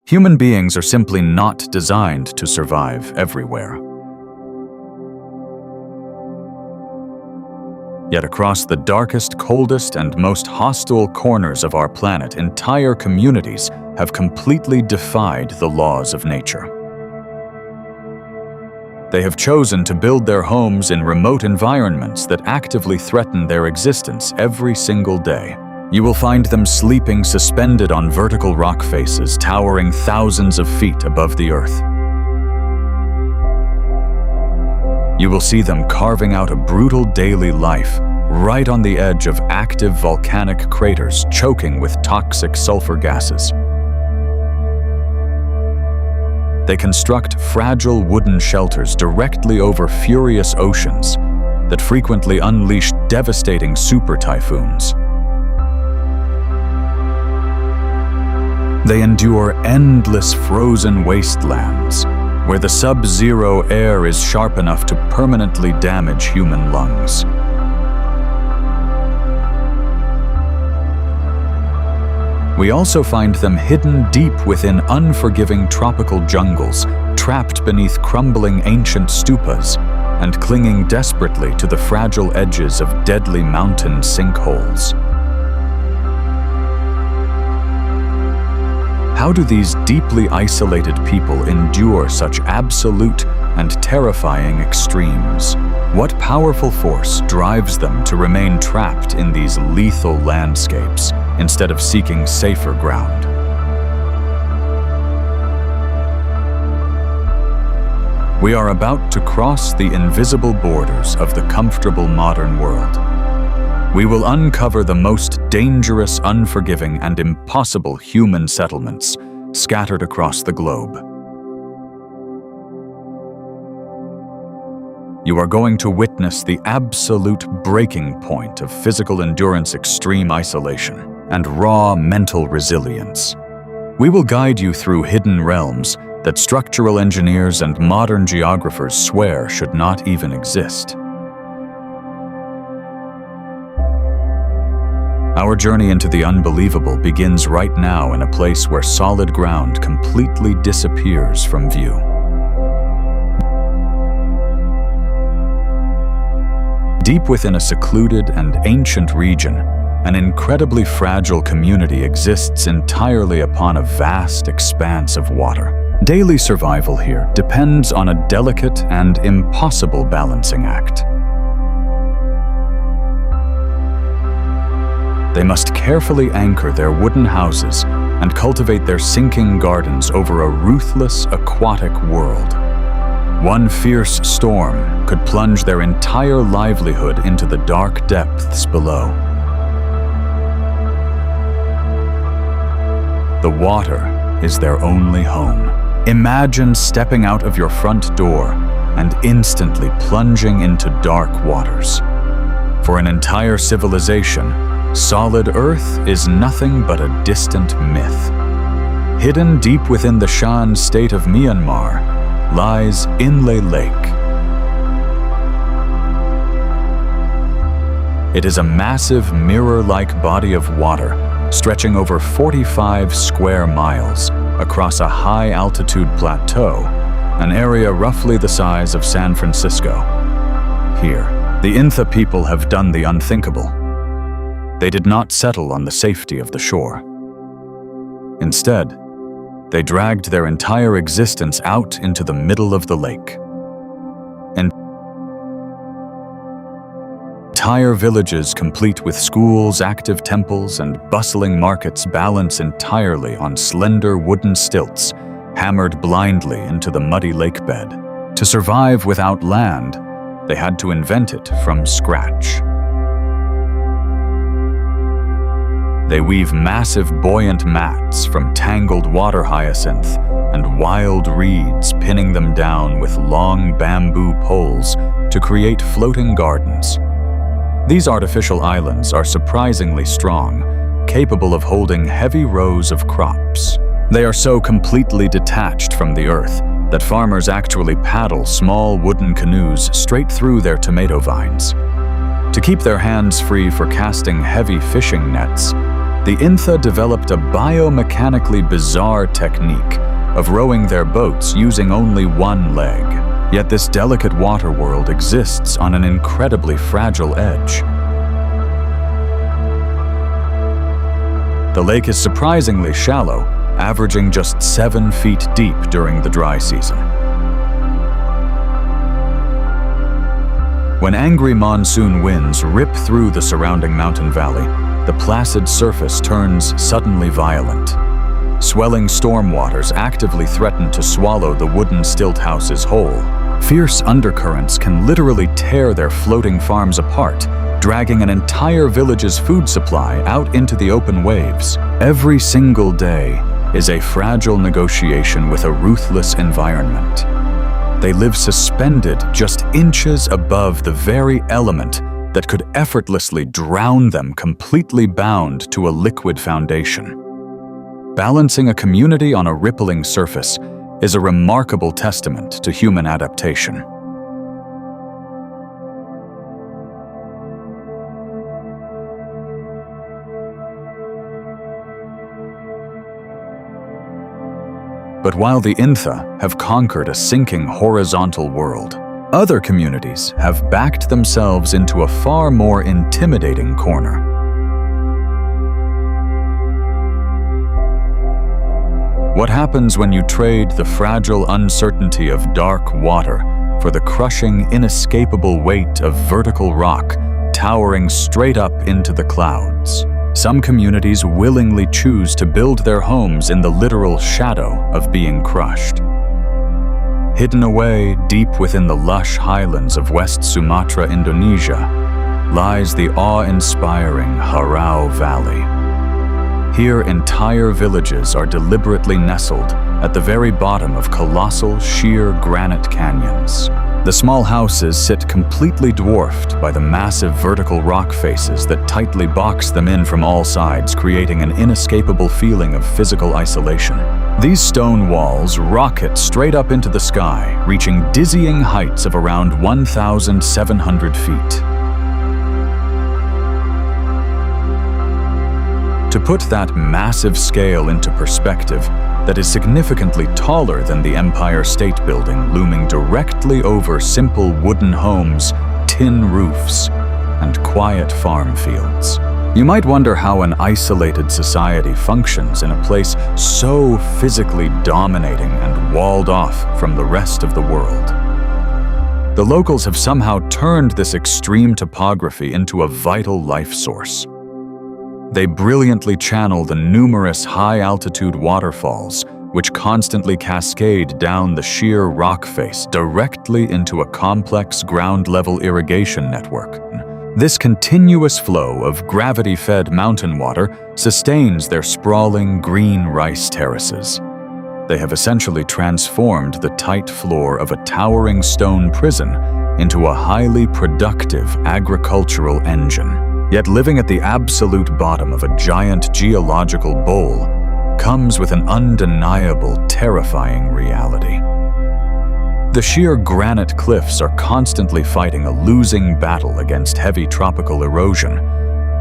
Human beings are simply not designed to survive everywhere. Yet across the darkest, coldest, and most hostile corners of our planet, entire communities have completely defied the laws of nature. They have chosen to build their homes in remote environments that actively threaten their existence every single day. You will find them sleeping suspended on vertical rock faces, towering thousands of feet above the earth. You will see them carving out a brutal daily life right on the edge of active volcanic craters choking with toxic sulfur gases. They construct fragile wooden shelters directly over furious oceans that frequently unleash devastating super typhoons. They endure endless frozen wastelands where the sub-zero air is sharp enough to permanently damage human lungs. We also find them hidden deep within unforgiving tropical jungles, trapped beneath crumbling ancient stupas, and clinging desperately to the fragile edges of deadly mountain sinkholes. How do these deeply isolated people endure such absolute and terrifying extremes? What powerful force drives them to remain trapped in these lethal landscapes instead of seeking safer ground? We are about to cross the invisible borders of the comfortable modern world. We will uncover the most dangerous, unforgiving, and impossible human settlements scattered across the globe. You are going to witness the absolute breaking point of physical endurance, extreme isolation, and raw mental resilience. We will guide you through hidden realms that structural engineers and modern geographers swear should not even exist. Our journey into the unbelievable begins right now in a place where solid ground completely disappears from view. Deep within a secluded and ancient region, an incredibly fragile community exists entirely upon a vast expanse of water. Daily survival here depends on a delicate and impossible balancing act. They must carefully anchor their wooden houses and cultivate their sinking gardens over a ruthless aquatic world. One fierce storm could plunge their entire livelihood into the dark depths below. The water is their only home. Imagine stepping out of your front door and instantly plunging into dark waters. For an entire civilization, solid Earth is nothing but a distant myth. Hidden deep within the Shan state of Myanmar lies Inle Lake. It is a massive mirror-like body of water stretching over 45 square miles across a high-altitude plateau, an area roughly the size of San Francisco. Here, the Intha people have done the unthinkable. They did not settle on the safety of the shore. Instead, they dragged their entire existence out into the middle of the lake. Entire villages complete with schools, active temples, and bustling markets balance entirely on slender wooden stilts, hammered blindly into the muddy lake bed. To survive without land, they had to invent it from scratch. They weave massive buoyant mats from tangled water hyacinth and wild reeds, pinning them down with long bamboo poles to create floating gardens. These artificial islands are surprisingly strong, capable of holding heavy rows of crops. They are so completely detached from the earth that farmers actually paddle small wooden canoes straight through their tomato vines. To keep their hands free for casting heavy fishing nets, The Intha developed a biomechanically bizarre technique of rowing their boats using only one leg. Yet this delicate water world exists on an incredibly fragile edge. The lake is surprisingly shallow, averaging just 7 feet deep during the dry season. When angry monsoon winds rip through the surrounding mountain valley, the placid surface turns suddenly violent. Swelling storm waters actively threaten to swallow the wooden stilt houses whole. Fierce undercurrents can literally tear their floating farms apart, dragging an entire village's food supply out into the open waves. Every single day is a fragile negotiation with a ruthless environment. They live suspended just inches above the very element that could effortlessly drown them, completely bound to a liquid foundation. Balancing a community on a rippling surface is a remarkable testament to human adaptation. But while the Intha have conquered a sinking horizontal world, other communities have backed themselves into a far more intimidating corner. What happens when you trade the fragile uncertainty of dark water for the crushing, inescapable weight of vertical rock towering straight up into the clouds? Some communities willingly choose to build their homes in the literal shadow of being crushed. Hidden away deep within the lush highlands of West Sumatra, Indonesia, lies the awe-inspiring Harau Valley. Here, entire villages are deliberately nestled at the very bottom of colossal, sheer granite canyons. The small houses sit completely dwarfed by the massive vertical rock faces that tightly box them in from all sides, creating an inescapable feeling of physical isolation. These stone walls rocket straight up into the sky, reaching dizzying heights of around 1,700 feet. To put that massive scale into perspective, that is significantly taller than the Empire State Building looming directly over simple wooden homes, tin roofs, and quiet farm fields. You might wonder how an isolated society functions in a place so physically dominating and walled off from the rest of the world. The locals have somehow turned this extreme topography into a vital life source. They brilliantly channel the numerous high-altitude waterfalls, which constantly cascade down the sheer rock face directly into a complex ground-level irrigation network. This continuous flow of gravity-fed mountain water sustains their sprawling green rice terraces. They have essentially transformed the tight floor of a towering stone prison into a highly productive agricultural engine. Yet living at the absolute bottom of a giant geological bowl comes with an undeniable, terrifying reality. The sheer granite cliffs are constantly fighting a losing battle against heavy tropical erosion.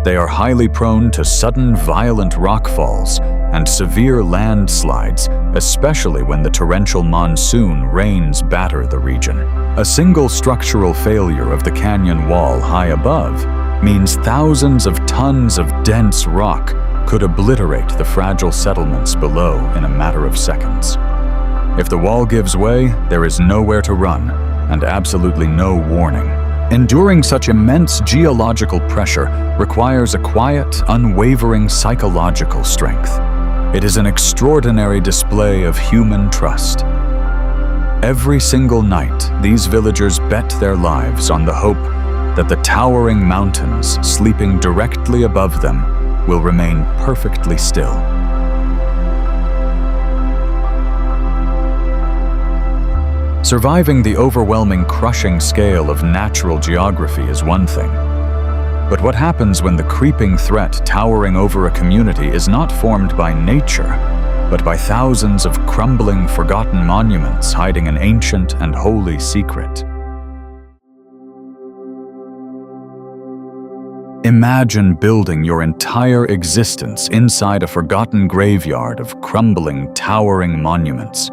They are highly prone to sudden violent rockfalls and severe landslides, especially when the torrential monsoon rains batter the region. A single structural failure of the canyon wall high above means thousands of tons of dense rock could obliterate the fragile settlements below in a matter of seconds. If the wall gives way, there is nowhere to run, and absolutely no warning. Enduring such immense geological pressure requires a quiet, unwavering psychological strength. It is an extraordinary display of human trust. Every single night, these villagers bet their lives on the hope that the towering mountains sleeping directly above them will remain perfectly still. Surviving the overwhelming, crushing scale of natural geography is one thing. But what happens when the creeping threat towering over a community is not formed by nature, but by thousands of crumbling, forgotten monuments hiding an ancient and holy secret? Imagine building your entire existence inside a forgotten graveyard of crumbling, towering monuments.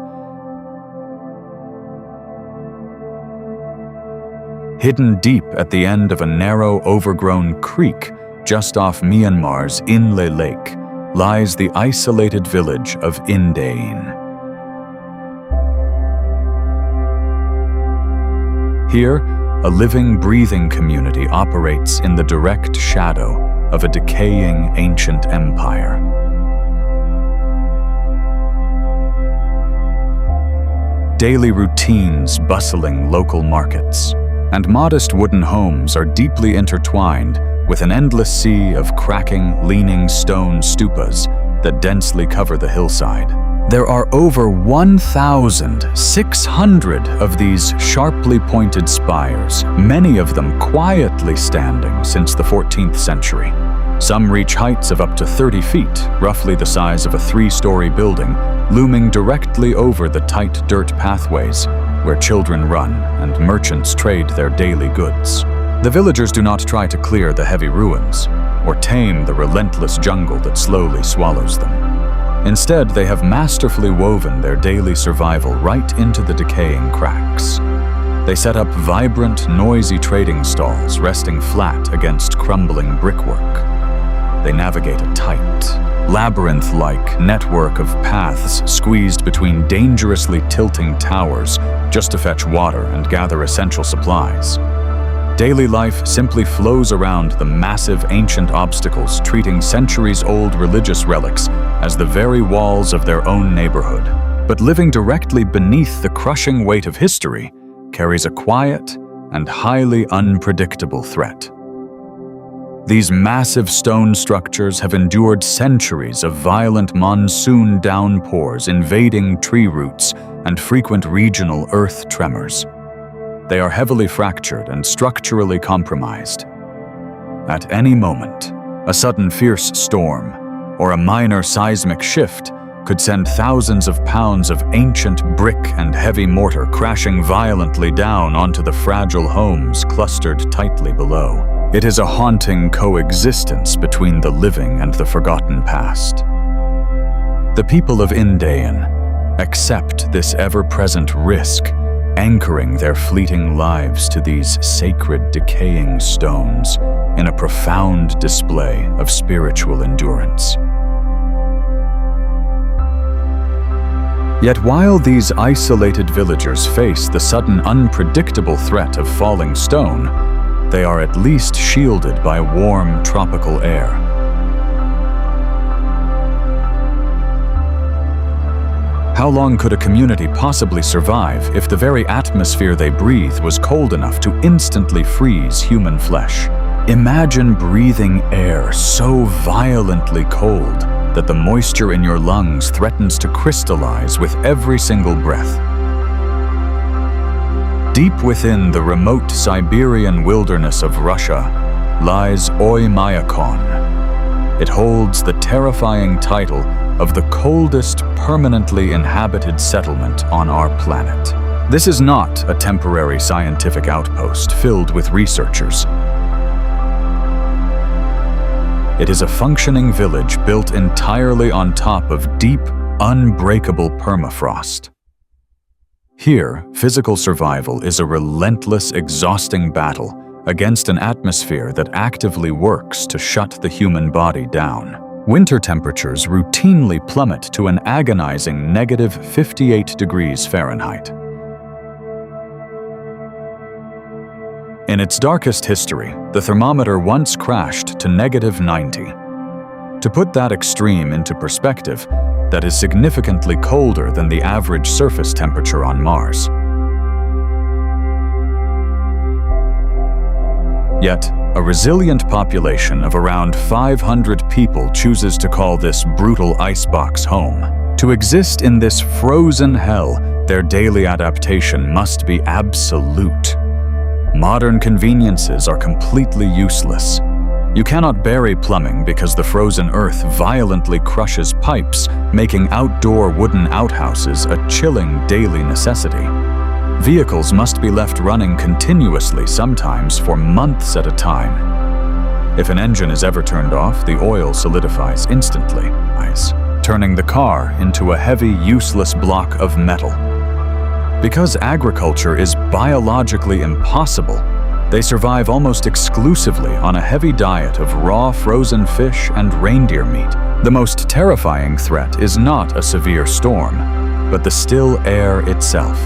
Hidden deep at the end of a narrow, overgrown creek just off Myanmar's Inle Lake lies the isolated village of Indein. Here, a living, breathing community operates in the direct shadow of a decaying ancient empire. Daily routines bustling local markets, and modest wooden homes are deeply intertwined with an endless sea of cracking, leaning stone stupas that densely cover the hillside. There are over 1,600 of these sharply pointed spires, many of them quietly standing since the 14th century. Some reach heights of up to 30 feet, roughly the size of a 3-story building, looming directly over the tight dirt pathways where children run and merchants trade their daily goods. The villagers do not try to clear the heavy ruins or tame the relentless jungle that slowly swallows them. Instead, they have masterfully woven their daily survival right into the decaying cracks. They set up vibrant, noisy trading stalls resting flat against crumbling brickwork. They navigate a tight, labyrinth-like network of paths squeezed between dangerously tilting towers just to fetch water and gather essential supplies. Daily life simply flows around the massive ancient obstacles, treating centuries-old religious relics as the very walls of their own neighborhood. But living directly beneath the crushing weight of history carries a quiet and highly unpredictable threat. These massive stone structures have endured centuries of violent monsoon downpours, invading tree roots, and frequent regional earth tremors. They are heavily fractured and structurally compromised. At any moment, a sudden fierce storm or a minor seismic shift could send thousands of pounds of ancient brick and heavy mortar crashing violently down onto the fragile homes clustered tightly below. It is a haunting coexistence between the living and the forgotten past. The people of Indein accept this ever-present risk, anchoring their fleeting lives to these sacred decaying stones in a profound display of spiritual endurance. Yet while these isolated villagers face the sudden unpredictable threat of falling stone, they are at least shielded by warm tropical air. How long could a community possibly survive if the very atmosphere they breathe was cold enough to instantly freeze human flesh? Imagine breathing air so violently cold that the moisture in your lungs threatens to crystallize with every single breath. Deep within the remote Siberian wilderness of Russia lies Oymyakon. It holds the terrifying title of the coldest permanently inhabited settlement on our planet. This is not a temporary scientific outpost filled with researchers. It is a functioning village built entirely on top of deep, unbreakable permafrost. Here, physical survival is a relentless, exhausting battle against an atmosphere that actively works to shut the human body down. Winter temperatures routinely plummet to an agonizing -58 degrees Fahrenheit. In its darkest history, the thermometer once crashed to -90. To put that extreme into perspective, that is significantly colder than the average surface temperature on Mars. Yet, a resilient population of around 500 people chooses to call this brutal icebox home. To exist in this frozen hell, their daily adaptation must be absolute. Modern conveniences are completely useless. You cannot bury plumbing because the frozen earth violently crushes pipes, making outdoor wooden outhouses a chilling daily necessity. Vehicles must be left running continuously, sometimes for months at a time. If an engine is ever turned off, the oil solidifies instantly, turning the car into a heavy, useless block of metal. Because agriculture is biologically impossible, they survive almost exclusively on a heavy diet of raw frozen fish and reindeer meat. The most terrifying threat is not a severe storm, but the still air itself.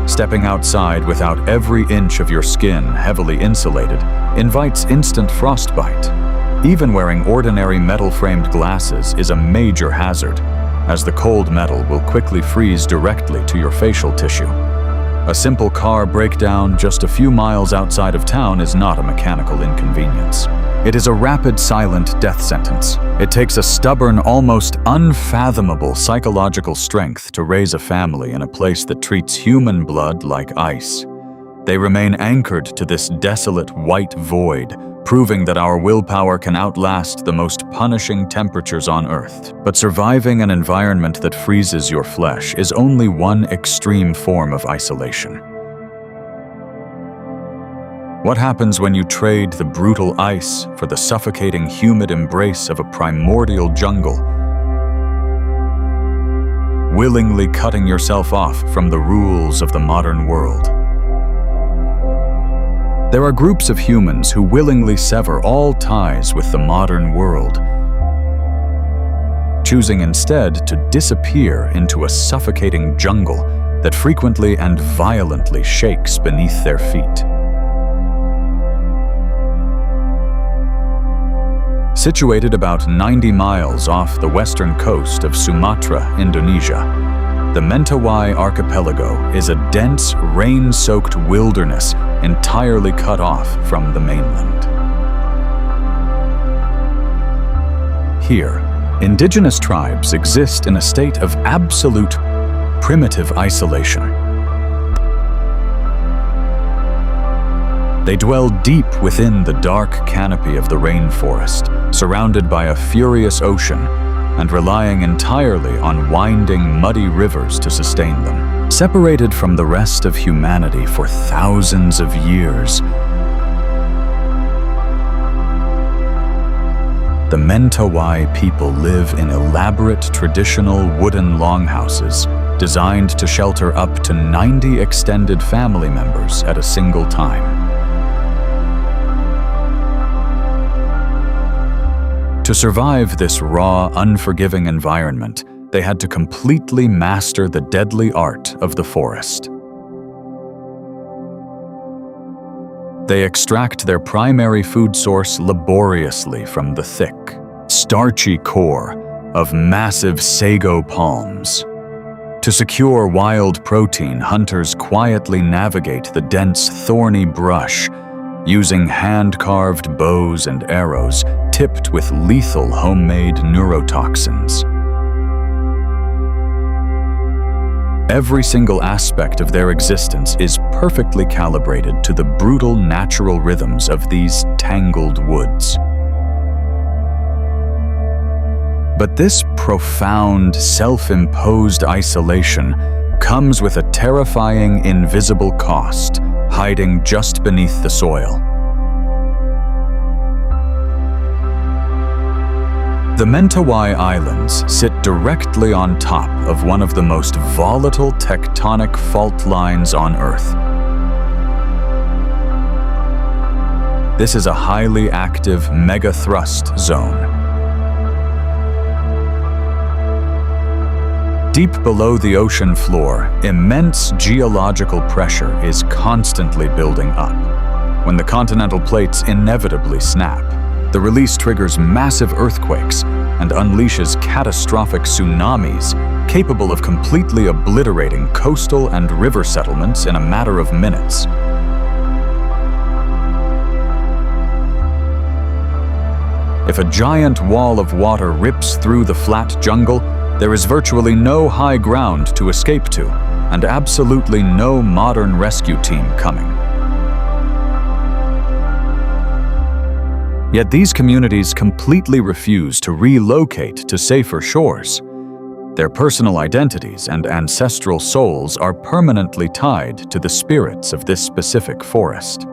Stepping outside without every inch of your skin heavily insulated invites instant frostbite. Even wearing ordinary metal-framed glasses is a major hazard, as the cold metal will quickly freeze directly to your facial tissue. A simple car breakdown just a few miles outside of town is not a mechanical inconvenience. It is a rapid, silent death sentence. It takes a stubborn, almost unfathomable psychological strength to raise a family in a place that treats human blood like ice. They remain anchored to this desolate white void, proving that our willpower can outlast the most punishing temperatures on Earth. But surviving an environment that freezes your flesh is only one extreme form of isolation. What happens when you trade the brutal ice for the suffocating, humid embrace of a primordial jungle? Willingly cutting yourself off from the rules of the modern world. There are groups of humans who willingly sever all ties with the modern world, choosing instead to disappear into a suffocating jungle that frequently and violently shakes beneath their feet. Situated about 90 miles off the western coast of Sumatra, Indonesia, the Mentawai archipelago is a dense, rain-soaked wilderness entirely cut off from the mainland. Here, indigenous tribes exist in a state of absolute, primitive isolation. They dwell deep within the dark canopy of the rainforest, surrounded by a furious ocean, and relying entirely on winding, muddy rivers to sustain them. Separated from the rest of humanity for thousands of years, the Mentawai people live in elaborate traditional wooden longhouses designed to shelter up to 90 extended family members at a single time. To survive this raw, unforgiving environment, they had to completely master the deadly art of the forest. They extract their primary food source laboriously from the thick, starchy core of massive sago palms. To secure wild protein, hunters quietly navigate the dense, thorny brush, using hand-carved bows and arrows tipped with lethal homemade neurotoxins. Every single aspect of their existence is perfectly calibrated to the brutal natural rhythms of these tangled woods. But this profound, self-imposed isolation comes with a terrifying, invisible cost, hiding just beneath the soil. The Mentawai Islands sit directly on top of one of the most volatile tectonic fault lines on Earth. This is a highly active Megathrust zone. Deep below the ocean floor, immense geological pressure is constantly building up. When the continental plates inevitably snap, the release triggers massive earthquakes and unleashes catastrophic tsunamis capable of completely obliterating coastal and river settlements in a matter of minutes. If a giant wall of water rips through the flat jungle, there is virtually no high ground to escape to, and absolutely no modern rescue team coming. Yet these communities completely refuse to relocate to safer shores. Their personal identities and ancestral souls are permanently tied to the spirits of this specific forest.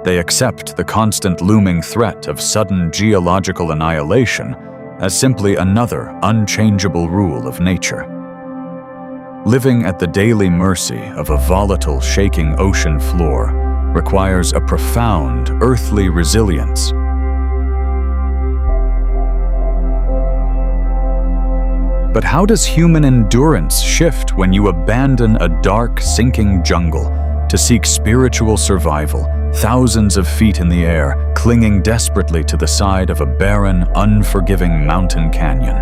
They accept the constant looming threat of sudden geological annihilation as simply another unchangeable rule of nature. Living at the daily mercy of a volatile, shaking ocean floor requires a profound earthly resilience. But how does human endurance shift when you abandon a dark, sinking jungle to seek spiritual survival, thousands of feet in the air, clinging desperately to the side of a barren, unforgiving mountain canyon?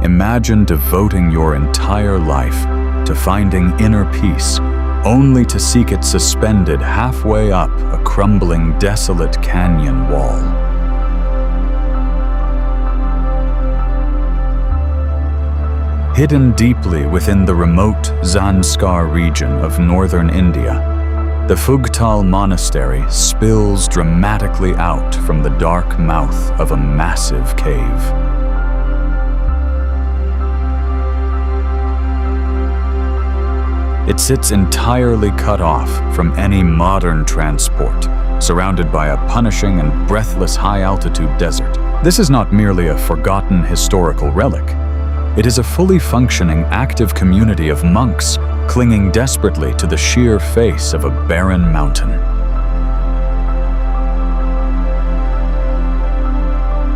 Imagine devoting your entire life to finding inner peace, only to seek it suspended halfway up a crumbling, desolate canyon wall. Hidden deeply within the remote Zanskar region of northern India, the Phugtal Monastery spills dramatically out from the dark mouth of a massive cave. It sits entirely cut off from any modern transport, surrounded by a punishing and breathless high-altitude desert. This is not merely a forgotten historical relic. It is a fully functioning, active community of monks clinging desperately to the sheer face of a barren mountain.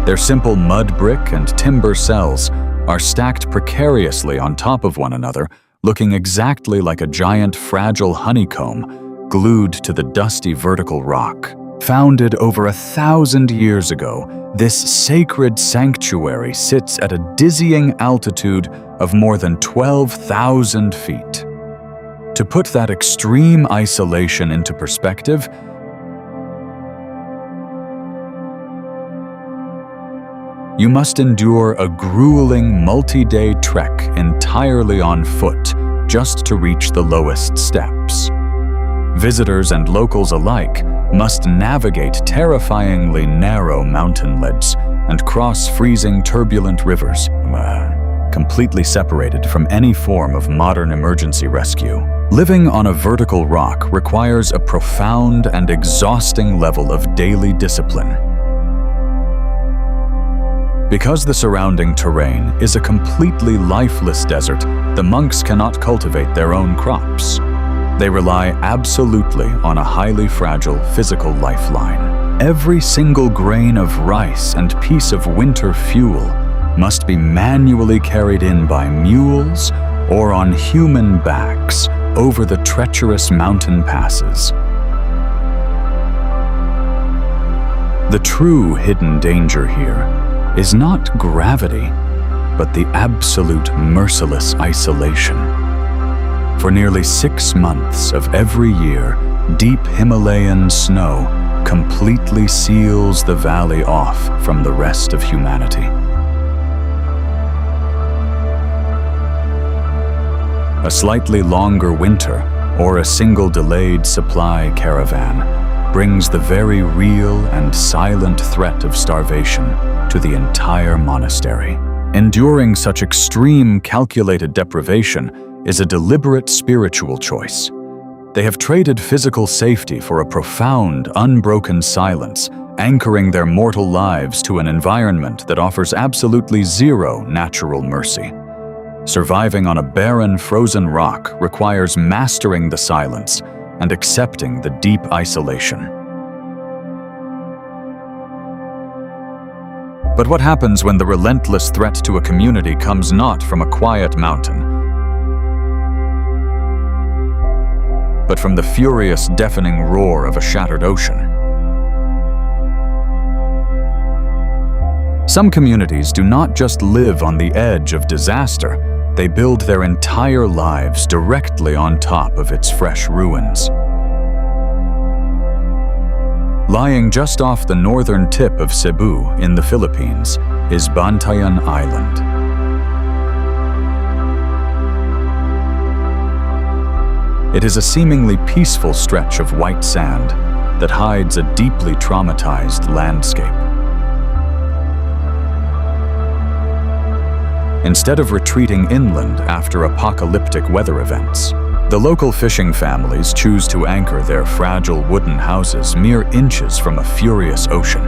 Their simple mud brick and timber cells are stacked precariously on top of one another, looking exactly like a giant, fragile honeycomb glued to the dusty vertical rock. Founded over 1,000 years ago, this sacred sanctuary sits at a dizzying altitude of more than 12,000 feet. To put that extreme isolation into perspective, you must endure a grueling multi-day trek entirely on foot just to reach the lowest steps. Visitors and locals alike must navigate terrifyingly narrow mountain ledges and cross freezing, turbulent rivers, completely separated from any form of modern emergency rescue. Living on a vertical rock requires a profound and exhausting level of daily discipline. Because the surrounding terrain is a completely lifeless desert, the monks cannot cultivate their own crops. They rely absolutely on a highly fragile physical lifeline. Every single grain of rice and piece of winter fuel must be manually carried in by mules or on human backs over the treacherous mountain passes. The true hidden danger here is not gravity, but the absolute merciless isolation. For nearly 6 months of every year, deep Himalayan snow completely seals the valley off from the rest of humanity. A slightly longer winter, or a single delayed supply caravan, brings the very real and silent threat of starvation to the entire monastery. Enduring such extreme, calculated deprivation is a deliberate spiritual choice. They have traded physical safety for a profound, unbroken silence, anchoring their mortal lives to an environment that offers absolutely zero natural mercy. Surviving on a barren, frozen rock requires mastering the silence and accepting the deep isolation. But what happens when the relentless threat to a community comes not from a quiet mountain, but from the furious, deafening roar of a shattered ocean? Some communities do not just live on the edge of disaster, they build their entire lives directly on top of its fresh ruins. Lying just off the northern tip of Cebu in the Philippines is Bantayan Island. It is a seemingly peaceful stretch of white sand that hides a deeply traumatized landscape. Instead of retreating inland after apocalyptic weather events, The local fishing families choose to anchor their fragile wooden houses mere inches from a furious ocean.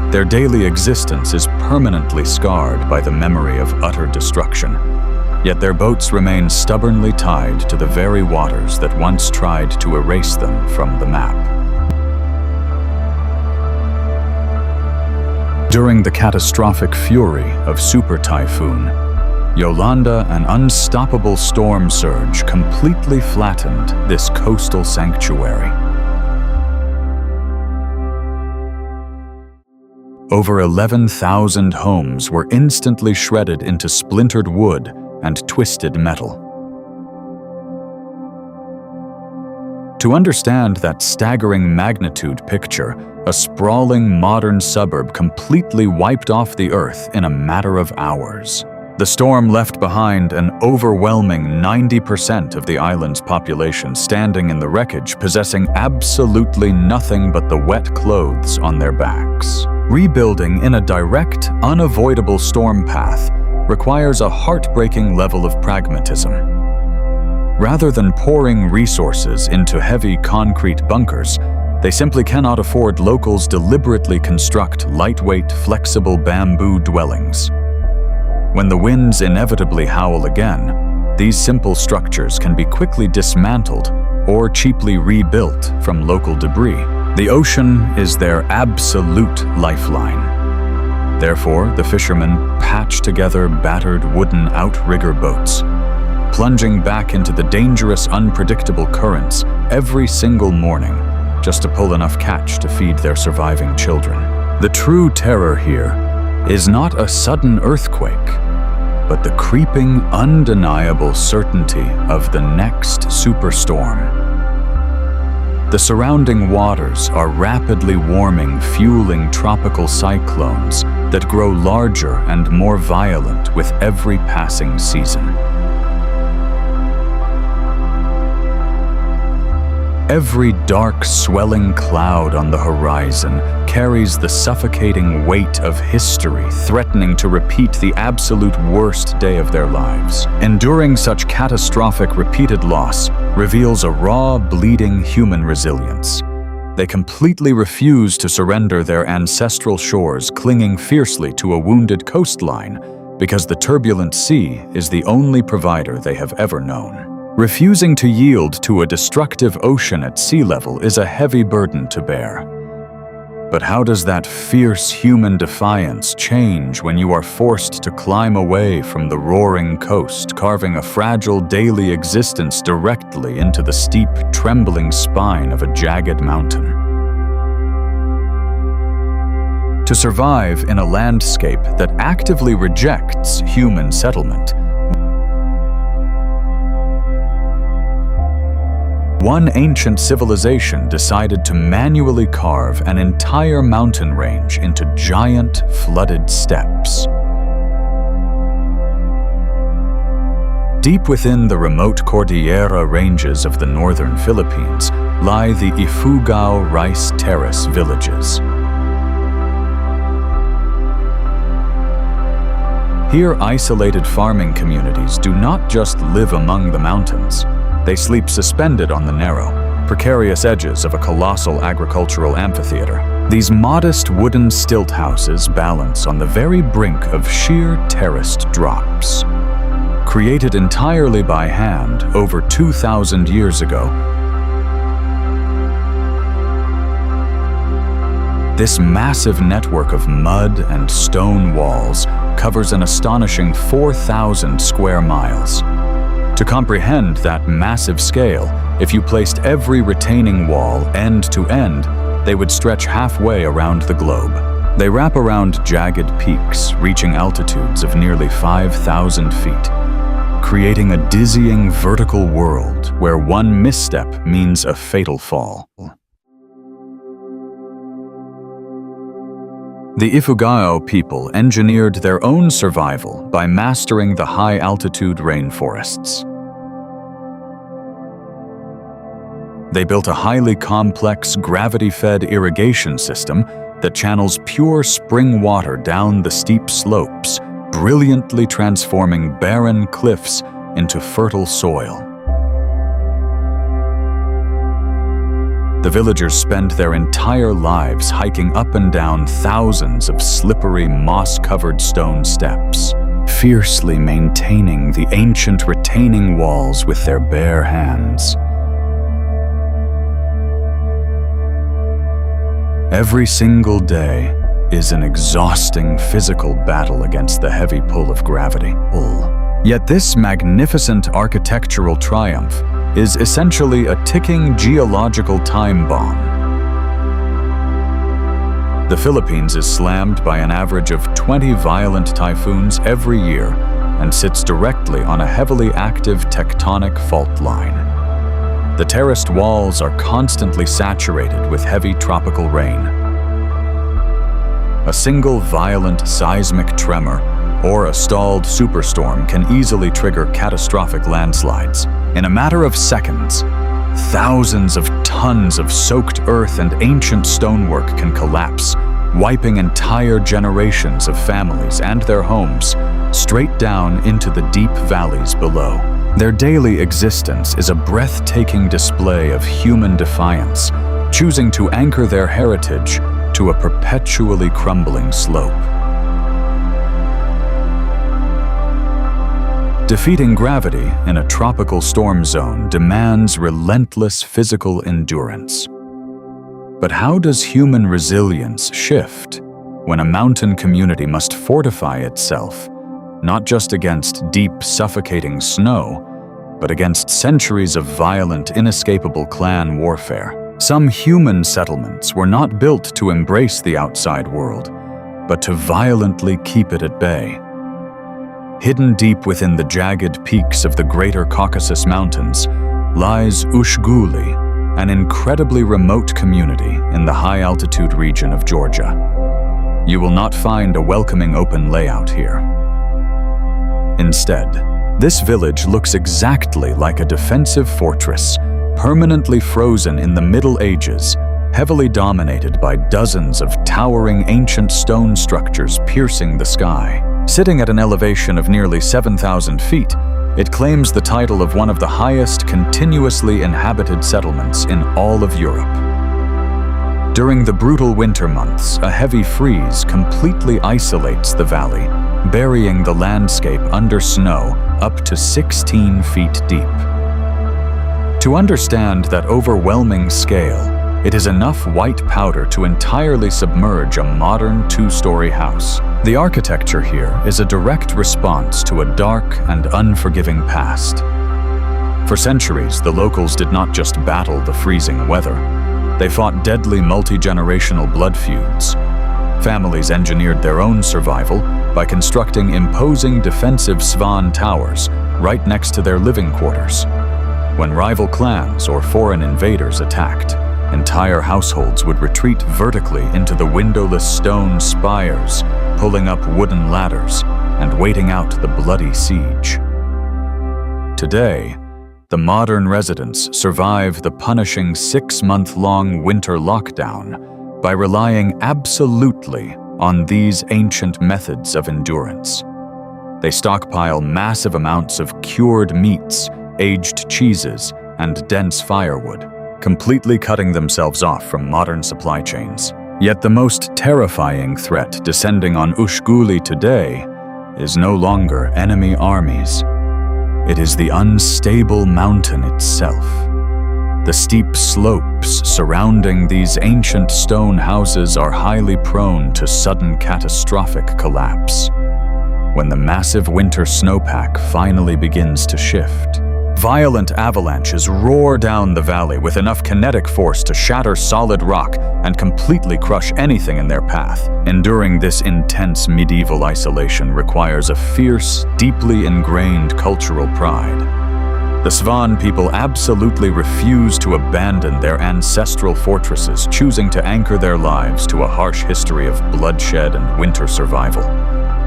Their daily existence is permanently scarred by the memory of utter destruction, yet their boats remain stubbornly tied to the very waters that once tried to erase them from the map. During the catastrophic fury of Super Typhoon, Yolanda, an unstoppable storm surge, completely flattened this coastal sanctuary. Over 11,000 homes were instantly shredded into splintered wood and twisted metal. To understand that staggering magnitude picture, a sprawling modern suburb completely wiped off the earth in a matter of hours. The storm left behind an overwhelming 90% of the island's population standing in the wreckage, possessing absolutely nothing but the wet clothes on their backs. Rebuilding in a direct, unavoidable storm path requires a heartbreaking level of pragmatism. Rather than pouring resources into heavy concrete bunkers, they simply cannot afford locals deliberately construct lightweight, flexible bamboo dwellings. When the winds inevitably howl again, these simple structures can be quickly dismantled or cheaply rebuilt from local debris. The ocean is their absolute lifeline. Therefore, the fishermen patch together battered wooden outrigger boats, plunging back into the dangerous, unpredictable currents every single morning just to pull enough catch to feed their surviving children. The true terror here is not a sudden earthquake, but the creeping, undeniable certainty of the next superstorm. The surrounding waters are rapidly warming, fueling tropical cyclones that grow larger and more violent with every passing season. Every dark, swelling cloud on the horizon carries the suffocating weight of history, threatening to repeat the absolute worst day of their lives. Enduring such catastrophic repeated loss reveals a raw, bleeding human resilience. They completely refuse to surrender their ancestral shores, clinging fiercely to a wounded coastline because the turbulent sea is the only provider they have ever known. Refusing to yield to a destructive ocean at sea level is a heavy burden to bear. But how does that fierce human defiance change when you are forced to climb away from the roaring coast, carving a fragile daily existence directly into the steep, trembling spine of a jagged mountain? To survive in a landscape that actively rejects human settlement, one ancient civilization decided to manually carve an entire mountain range into giant, flooded steppes. Deep within the remote Cordillera ranges of the northern Philippines lie the Ifugao rice terrace villages. Here, isolated farming communities do not just live among the mountains. They sleep suspended on the narrow, precarious edges of a colossal agricultural amphitheater. These modest wooden stilt houses balance on the very brink of sheer terraced drops. Created entirely by hand over 2,000 years ago, this massive network of mud and stone walls covers an astonishing 4,000 square miles. To comprehend that massive scale, if you placed every retaining wall end to end, they would stretch halfway around the globe. They wrap around jagged peaks, reaching altitudes of nearly 5,000 feet, creating a dizzying vertical world where one misstep means a fatal fall. The Ifugao people engineered their own survival by mastering the high-altitude rainforests. They built a highly complex, gravity-fed irrigation system that channels pure spring water down the steep slopes, brilliantly transforming barren cliffs into fertile soil. The villagers spend their entire lives hiking up and down thousands of slippery, moss-covered stone steps, fiercely maintaining the ancient retaining walls with their bare hands. Every single day is an exhausting physical battle against the heavy pull of gravity. Yet this magnificent architectural triumph is essentially a ticking geological time bomb. The Philippines is slammed by an average of 20 violent typhoons every year and sits directly on a heavily active tectonic fault line. The terraced walls are constantly saturated with heavy tropical rain. A single violent seismic tremor or a stalled superstorm can easily trigger catastrophic landslides. In a matter of seconds, thousands of tons of soaked earth and ancient stonework can collapse, wiping entire generations of families and their homes straight down into the deep valleys below. Their daily existence is a breathtaking display of human defiance, choosing to anchor their heritage to a perpetually crumbling slope. Defeating gravity in a tropical storm zone demands relentless physical endurance. But how does human resilience shift when a mountain community must fortify itself, not just against deep, suffocating snow, but against centuries of violent, inescapable clan warfare? Some human settlements were not built to embrace the outside world, but to violently keep it at bay. Hidden deep within the jagged peaks of the Greater Caucasus Mountains lies Ushguli, an incredibly remote community in the high-altitude region of Georgia. You will not find a welcoming open layout here. Instead, this village looks exactly like a defensive fortress, permanently frozen in the Middle Ages, heavily dominated by dozens of towering ancient stone structures piercing the sky. Sitting at an elevation of nearly 7,000 feet, it claims the title of one of the highest continuously inhabited settlements in all of Europe. During the brutal winter months, a heavy freeze completely isolates the valley, burying the landscape under snow up to 16 feet deep. To understand that overwhelming scale, it is enough white powder to entirely submerge a modern two-story house. The architecture here is a direct response to a dark and unforgiving past. For centuries, the locals did not just battle the freezing weather. They fought deadly multi-generational blood feuds. Families engineered their own survival by constructing imposing defensive swan towers right next to their living quarters. When rival clans or foreign invaders attacked, entire households would retreat vertically into the windowless stone spires, pulling up wooden ladders and waiting out the bloody siege. Today, the modern residents survive the punishing 6-month-long winter lockdown by relying absolutely on these ancient methods of endurance. They stockpile massive amounts of cured meats, aged cheeses, and dense firewood, completely cutting themselves off from modern supply chains. Yet the most terrifying threat descending on Ushguli today is no longer enemy armies. It is the unstable mountain itself. The steep slopes surrounding these ancient stone houses are highly prone to sudden catastrophic collapse. When the massive winter snowpack finally begins to shift, violent avalanches roar down the valley with enough kinetic force to shatter solid rock and completely crush anything in their path. Enduring this intense medieval isolation requires a fierce, deeply ingrained cultural pride. The Svan people absolutely refuse to abandon their ancestral fortresses, choosing to anchor their lives to a harsh history of bloodshed and winter survival.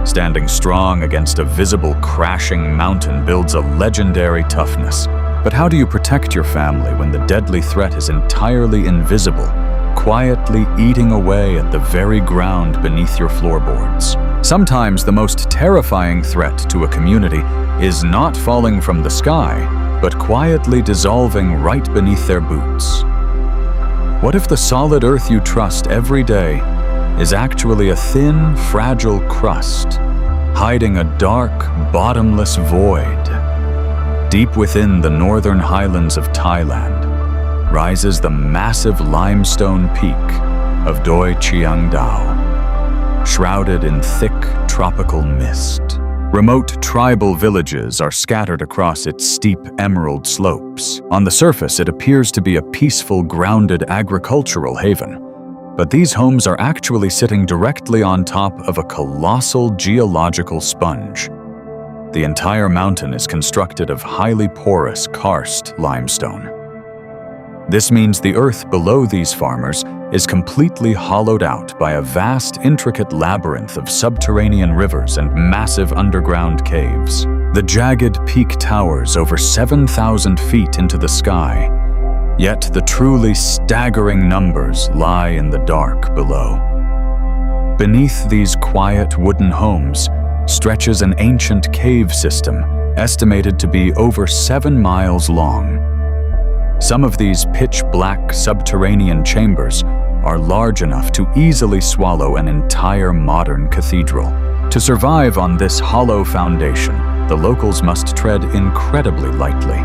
Standing strong against a visible crashing mountain builds a legendary toughness. But how do you protect your family when the deadly threat is entirely invisible, quietly eating away at the very ground beneath your floorboards? Sometimes the most terrifying threat to a community is not falling from the sky, but quietly dissolving right beneath their boots. What if the solid earth you trust every day is actually a thin, fragile crust, hiding a dark, bottomless void? Deep within the northern highlands of Thailand rises the massive limestone peak of Doi Chiang Dao, shrouded in thick tropical mist. Remote tribal villages are scattered across its steep emerald slopes. On the surface, it appears to be a peaceful, grounded agricultural haven. But these homes are actually sitting directly on top of a colossal geological sponge. The entire mountain is constructed of highly porous karst limestone. This means the earth below these farmers is completely hollowed out by a vast, intricate labyrinth of subterranean rivers and massive underground caves. The jagged peak towers over 7,000 feet into the sky, yet the truly staggering numbers lie in the dark below. Beneath these quiet wooden homes stretches an ancient cave system estimated to be over 7 miles long. Some of these pitch-black subterranean chambers are large enough to easily swallow an entire modern cathedral. To survive on this hollow foundation, the locals must tread incredibly lightly.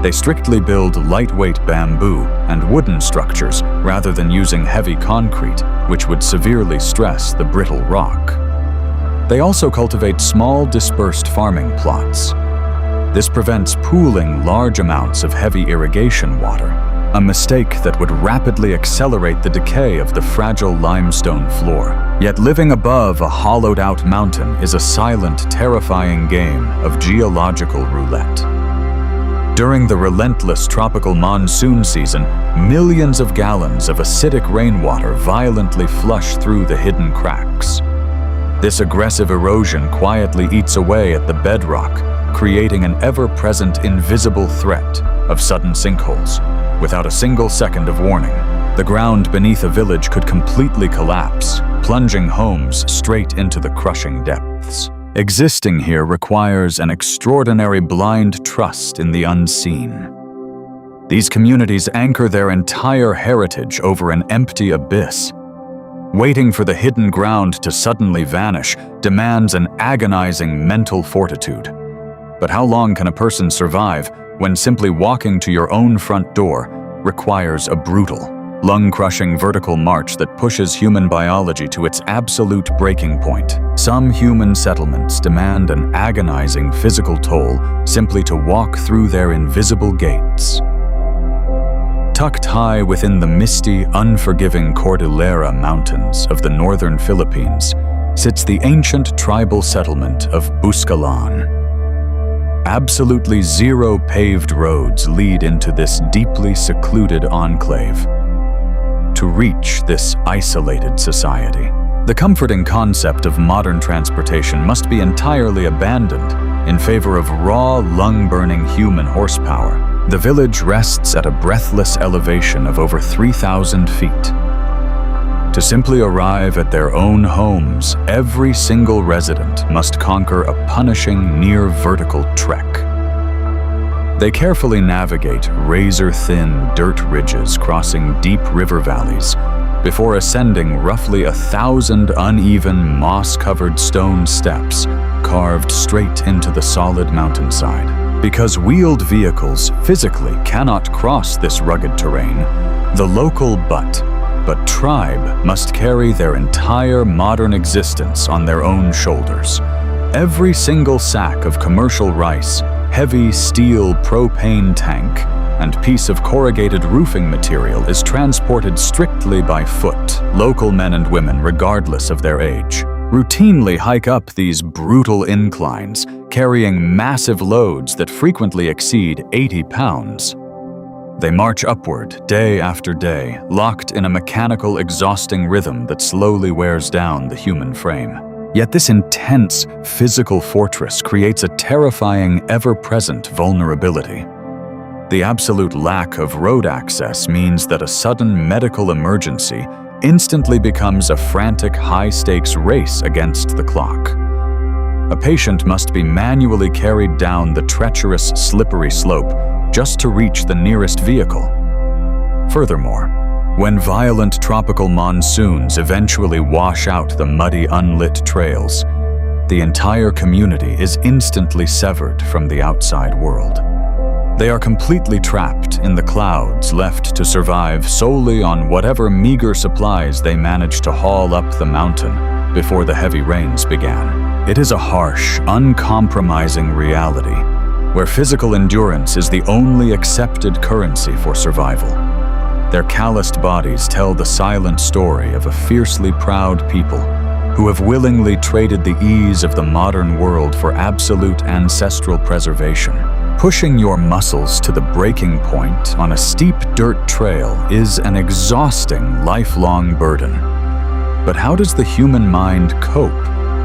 They strictly build lightweight bamboo and wooden structures rather than using heavy concrete, which would severely stress the brittle rock. They also cultivate small, dispersed farming plots. This prevents pooling large amounts of heavy irrigation water, a mistake that would rapidly accelerate the decay of the fragile limestone floor. Yet living above a hollowed-out mountain is a silent, terrifying game of geological roulette. During the relentless tropical monsoon season, millions of gallons of acidic rainwater violently flush through the hidden cracks. This aggressive erosion quietly eats away at the bedrock, creating an ever-present invisible threat of sudden sinkholes. Without a single second of warning, the ground beneath a village could completely collapse, plunging homes straight into the crushing depths. Existing here requires an extraordinary blind trust in the unseen. These communities anchor their entire heritage over an empty abyss. Waiting for the hidden ground to suddenly vanish demands an agonizing mental fortitude. But how long can a person survive when simply walking to your own front door requires a brutal, lung-crushing vertical march that pushes human biology to its absolute breaking point? Some human settlements demand an agonizing physical toll simply to walk through their invisible gates. Tucked high within the misty, unforgiving Cordillera Mountains of the northern Philippines sits the ancient tribal settlement of Buscalan. Absolutely zero paved roads lead into this deeply secluded enclave. To reach this isolated society, the comforting concept of modern transportation must be entirely abandoned in favor of raw, lung-burning human horsepower. The village rests at a breathless elevation of over 3,000 feet. To simply arrive at their own homes, every single resident must conquer a punishing near-vertical trek. They carefully navigate razor-thin dirt ridges crossing deep river valleys before ascending roughly 1,000 uneven, moss-covered stone steps carved straight into the solid mountainside. Because wheeled vehicles physically cannot cross this rugged terrain, the local but tribe must carry their entire modern existence on their own shoulders. Every single sack of commercial rice, heavy steel propane tank, and piece of corrugated roofing material is transported strictly by foot. Local men and women, regardless of their age, routinely hike up these brutal inclines, carrying massive loads that frequently exceed 80 pounds. They march upward day after day, locked in a mechanical, exhausting rhythm that slowly wears down the human frame. Yet this intense physical fortress creates a terrifying, ever-present vulnerability. The absolute lack of road access means that a sudden medical emergency instantly becomes a frantic high-stakes race against the clock. A patient must be manually carried down the treacherous, slippery slope just to reach the nearest vehicle. Furthermore, when violent tropical monsoons eventually wash out the muddy, unlit trails, the entire community is instantly severed from the outside world. They are completely trapped in the clouds, left to survive solely on whatever meager supplies they managed to haul up the mountain before the heavy rains began. It is a harsh, uncompromising reality where physical endurance is the only accepted currency for survival. Their calloused bodies tell the silent story of a fiercely proud people who have willingly traded the ease of the modern world for absolute ancestral preservation. Pushing your muscles to the breaking point on a steep dirt trail is an exhausting, lifelong burden. But how does the human mind cope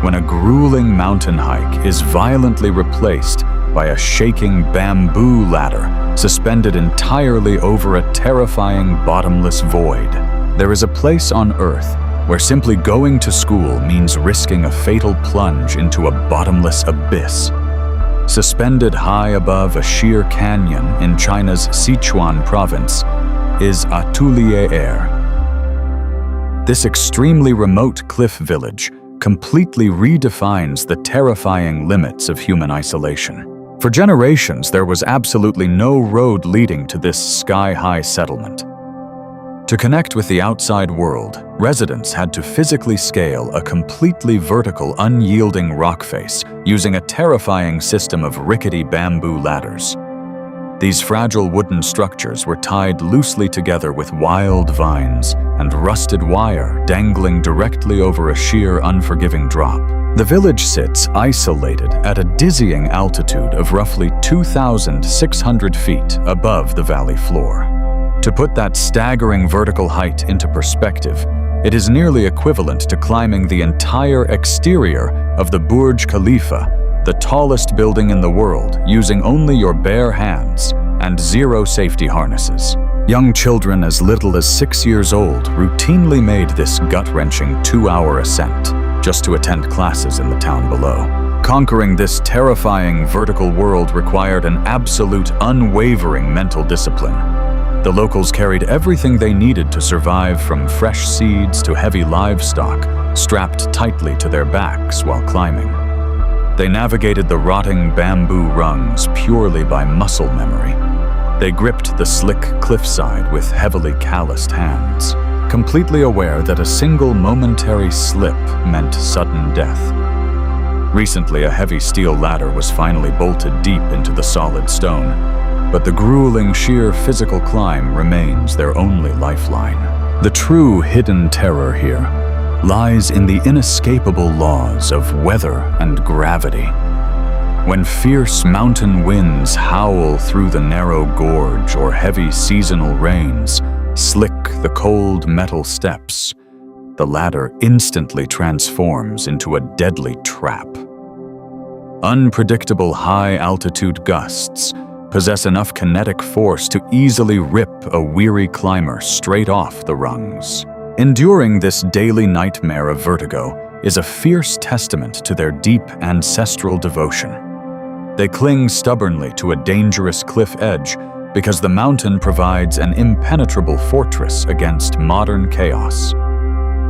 when a grueling mountain hike is violently replaced by a shaking bamboo ladder suspended entirely over a terrifying bottomless void? There is a place on Earth where simply going to school means risking a fatal plunge into a bottomless abyss. Suspended high above a sheer canyon in China's Sichuan province is Atulie'er. This extremely remote cliff village completely redefines the terrifying limits of human isolation. For generations, there was absolutely no road leading to this sky-high settlement. To connect with the outside world, residents had to physically scale a completely vertical, unyielding rock face using a terrifying system of rickety bamboo ladders. These fragile wooden structures were tied loosely together with wild vines and rusted wire dangling directly over a sheer, unforgiving drop. The village sits isolated at a dizzying altitude of roughly 2,600 feet above the valley floor. To put that staggering vertical height into perspective, it is nearly equivalent to climbing the entire exterior of the Burj Khalifa, the tallest building in the world, using only your bare hands and zero safety harnesses. Young children as little as 6 years old routinely made this gut-wrenching 2-hour ascent just to attend classes in the town below. Conquering this terrifying vertical world required an absolute, unwavering mental discipline. The locals carried everything they needed to survive, from fresh seeds to heavy livestock, strapped tightly to their backs while climbing. They navigated the rotting bamboo rungs purely by muscle memory. They gripped the slick cliffside with heavily calloused hands, completely aware that a single momentary slip meant sudden death. Recently, a heavy steel ladder was finally bolted deep into the solid stone, but the grueling, sheer physical climb remains their only lifeline. The true hidden terror here lies in the inescapable laws of weather and gravity. When fierce mountain winds howl through the narrow gorge or heavy seasonal rains slick the cold metal steps, the ladder instantly transforms into a deadly trap. Unpredictable high-altitude gusts possess enough kinetic force to easily rip a weary climber straight off the rungs. Enduring this daily nightmare of vertigo is a fierce testament to their deep ancestral devotion. They cling stubbornly to a dangerous cliff edge because the mountain provides an impenetrable fortress against modern chaos.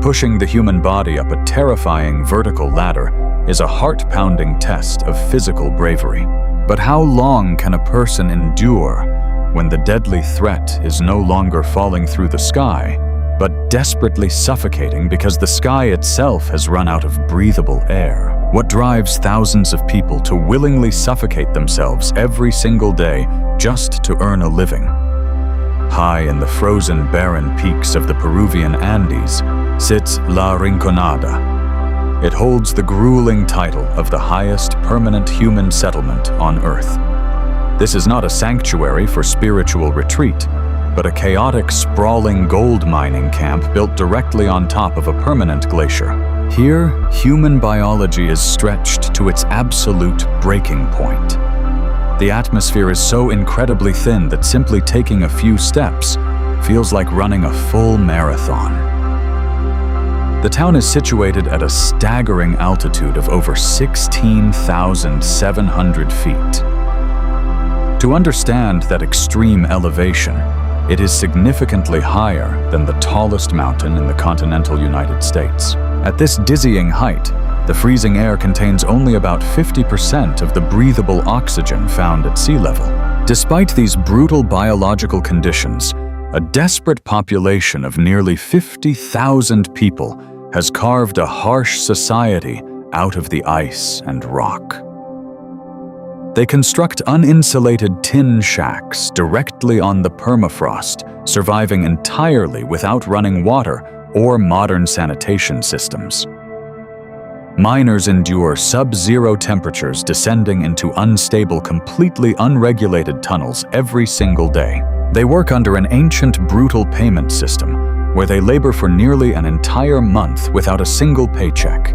Pushing the human body up a terrifying vertical ladder is a heart-pounding test of physical bravery. But how long can a person endure when the deadly threat is no longer falling through the sky, but desperately suffocating because the sky itself has run out of breathable air? What drives thousands of people to willingly suffocate themselves every single day just to earn a living? High in the frozen, barren peaks of the Peruvian Andes sits La Rinconada. It holds the grueling title of the highest permanent human settlement on Earth. This is not a sanctuary for spiritual retreat, but a chaotic, sprawling gold mining camp built directly on top of a permanent glacier. Here, human biology is stretched to its absolute breaking point. The atmosphere is so incredibly thin that simply taking a few steps feels like running a full marathon. The town is situated at a staggering altitude of over 16,700 feet. To understand that extreme elevation, it is significantly higher than the tallest mountain in the continental United States. At this dizzying height, the freezing air contains only about 50% of the breathable oxygen found at sea level. Despite these brutal biological conditions, a desperate population of nearly 50,000 people has carved a harsh society out of the ice and rock. They construct uninsulated tin shacks directly on the permafrost, surviving entirely without running water or modern sanitation systems. Miners endure sub-zero temperatures descending into unstable, completely unregulated tunnels every single day. They work under an ancient, brutal payment system where they labor for nearly an entire month without a single paycheck.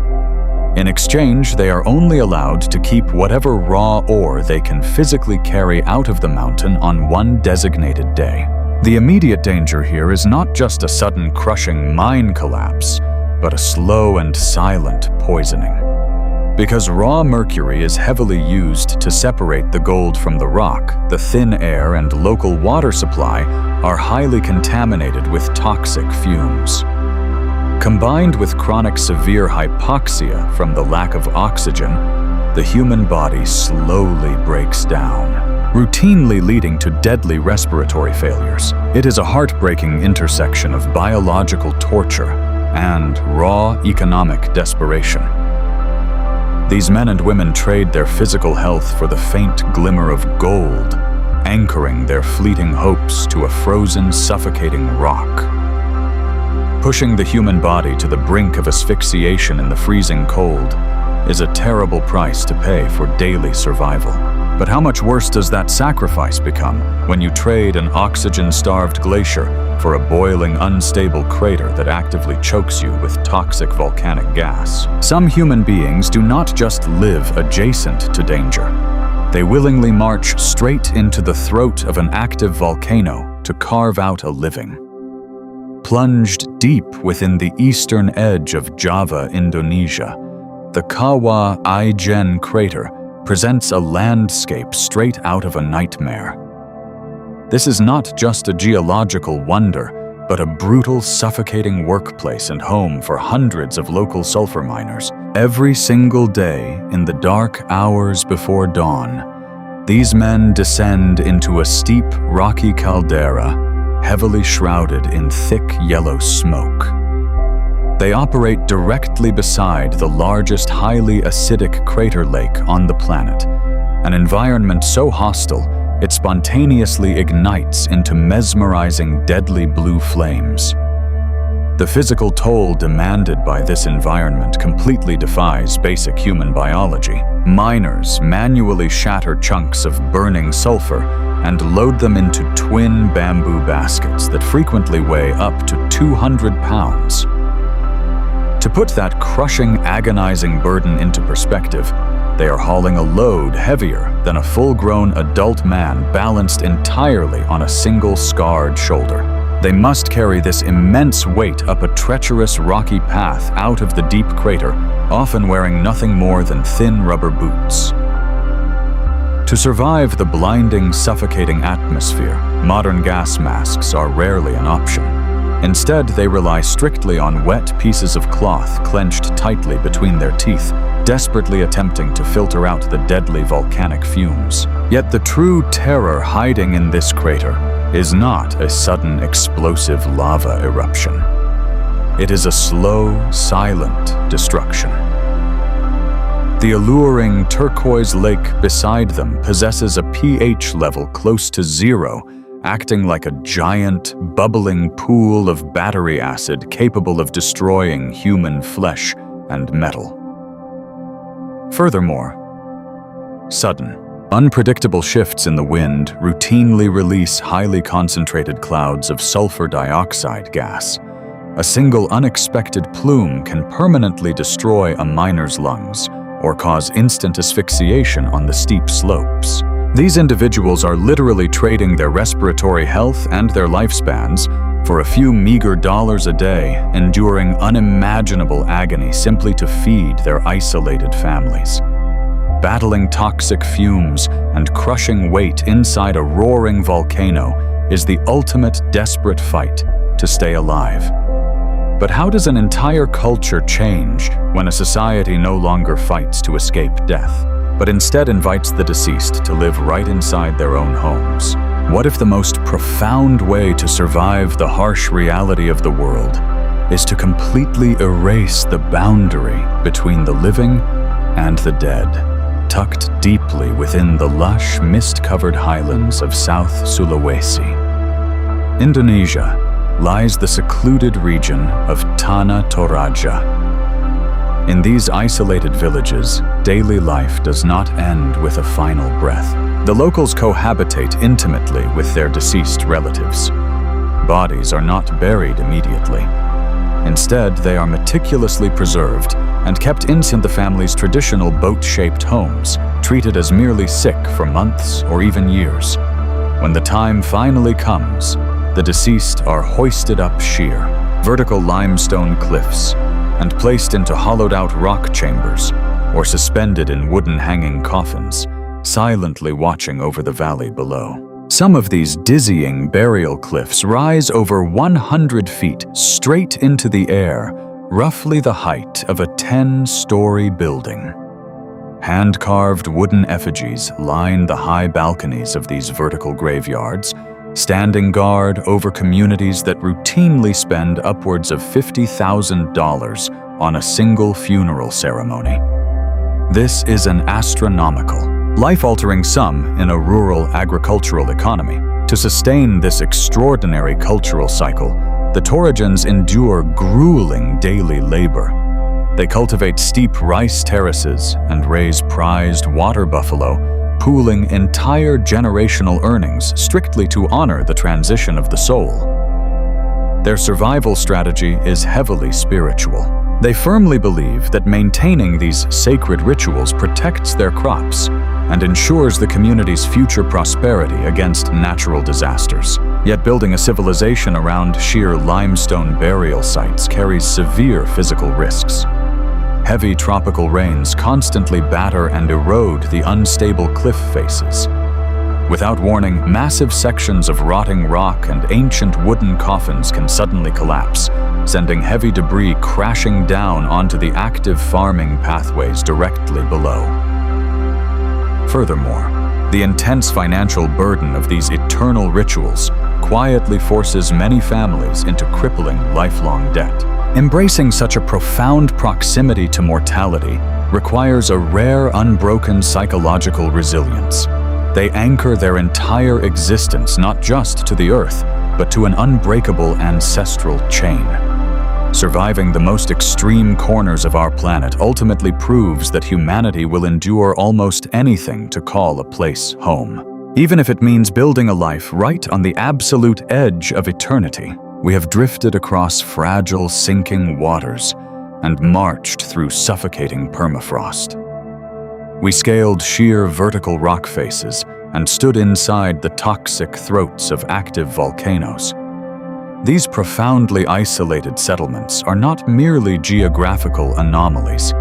In exchange, they are only allowed to keep whatever raw ore they can physically carry out of the mountain on one designated day. The immediate danger here is not just a sudden crushing mine collapse, but a slow and silent poisoning. Because raw mercury is heavily used to separate the gold from the rock, the thin air and local water supply are highly contaminated with toxic fumes. Combined with chronic severe hypoxia from the lack of oxygen, the human body slowly breaks down, routinely leading to deadly respiratory failures. It is a heartbreaking intersection of biological torture and raw economic desperation. These men and women trade their physical health for the faint glimmer of gold, anchoring their fleeting hopes to a frozen, suffocating rock. Pushing the human body to the brink of asphyxiation in the freezing cold is a terrible price to pay for daily survival. But how much worse does that sacrifice become when you trade an oxygen-starved glacier for a boiling, unstable crater that actively chokes you with toxic volcanic gas? Some human beings do not just live adjacent to danger. They willingly march straight into the throat of an active volcano to carve out a living. Plunged deep within the eastern edge of Java, Indonesia, the Kawah Ijen crater presents a landscape straight out of a nightmare. This is not just a geological wonder, but a brutal, suffocating workplace and home for hundreds of local sulfur miners. Every single day, in the dark hours before dawn, these men descend into a steep, rocky caldera, heavily shrouded in thick yellow smoke. They operate directly beside the largest highly acidic crater lake on the planet, an environment so hostile it spontaneously ignites into mesmerizing deadly blue flames. The physical toll demanded by this environment completely defies basic human biology. Miners manually shatter chunks of burning sulfur and load them into twin bamboo baskets that frequently weigh up to 200 pounds. To put that crushing, agonizing burden into perspective, they are hauling a load heavier than a full-grown adult man balanced entirely on a single scarred shoulder. They must carry this immense weight up a treacherous, rocky path out of the deep crater, often wearing nothing more than thin rubber boots. To survive the blinding, suffocating atmosphere, modern gas masks are rarely an option. Instead, they rely strictly on wet pieces of cloth clenched tightly between their teeth, desperately attempting to filter out the deadly volcanic fumes. Yet the true terror hiding in this crater is not a sudden explosive lava eruption. It is a slow, silent destruction. The alluring turquoise lake beside them possesses a pH level close to 0, acting like a giant, bubbling pool of battery acid capable of destroying human flesh and metal. Furthermore, sudden, unpredictable shifts in the wind routinely release highly concentrated clouds of sulfur dioxide gas. A single unexpected plume can permanently destroy a miner's lungs or cause instant asphyxiation on the steep slopes. These individuals are literally trading their respiratory health and their lifespans for a few meager dollars a day, enduring unimaginable agony simply to feed their isolated families. Battling toxic fumes and crushing weight inside a roaring volcano is the ultimate desperate fight to stay alive. But how does an entire culture change when a society no longer fights to escape death, but instead invites the deceased to live right inside their own homes? What if the most profound way to survive the harsh reality of the world is to completely erase the boundary between the living and the dead, tucked deeply within the lush, mist-covered highlands of South Sulawesi? Indonesia lies the secluded region of Tanah Toraja. In these isolated villages, daily life does not end with a final breath. The locals cohabitate intimately with their deceased relatives. Bodies are not buried immediately. Instead, they are meticulously preserved and kept in the family's traditional boat-shaped homes, treated as merely sick for months or even years. When the time finally comes, the deceased are hoisted up sheer, vertical limestone cliffs, and placed into hollowed-out rock chambers or suspended in wooden hanging coffins, silently watching over the valley below. Some of these dizzying burial cliffs rise over 100 feet straight into the air, roughly the height of a 10-story building. Hand-carved wooden effigies line the high balconies of these vertical graveyards, standing guard over communities that routinely spend upwards of $50,000 on a single funeral ceremony. This is an astronomical, life-altering sum in a rural agricultural economy. To sustain this extraordinary cultural cycle, the Torajans endure grueling daily labor. They cultivate steep rice terraces and raise prized water buffalo, pooling entire generational earnings strictly to honor the transition of the soul. Their survival strategy is heavily spiritual. They firmly believe that maintaining these sacred rituals protects their crops and ensures the community's future prosperity against natural disasters. Yet building a civilization around sheer limestone burial sites carries severe physical risks. Heavy tropical rains constantly batter and erode the unstable cliff faces. Without warning, massive sections of rotting rock and ancient wooden coffins can suddenly collapse, sending heavy debris crashing down onto the active farming pathways directly below. Furthermore, the intense financial burden of these eternal rituals quietly forces many families into crippling lifelong debt. Embracing such a profound proximity to mortality requires a rare, unbroken psychological resilience. They anchor their entire existence not just to the earth, but to an unbreakable ancestral chain. Surviving the most extreme corners of our planet ultimately proves that humanity will endure almost anything to call a place home. Even if it means building a life right on the absolute edge of eternity, we have drifted across fragile, sinking waters and marched through suffocating permafrost. We scaled sheer vertical rock faces and stood inside the toxic throats of active volcanoes. These profoundly isolated settlements are not merely geographical anomalies.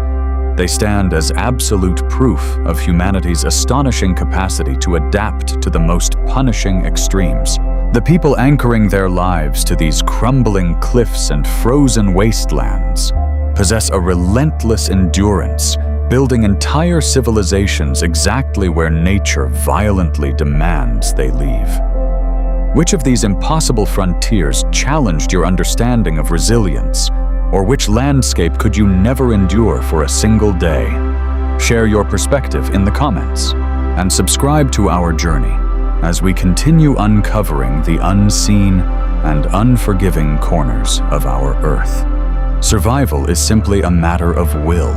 They stand as absolute proof of humanity's astonishing capacity to adapt to the most punishing extremes. The people anchoring their lives to these crumbling cliffs and frozen wastelands possess a relentless endurance, building entire civilizations exactly where nature violently demands they leave. Which of these impossible frontiers challenged your understanding of resilience, or which landscape could you never endure for a single day? Share your perspective in the comments, and subscribe to our journey as we continue uncovering the unseen and unforgiving corners of our Earth. Survival is simply a matter of will.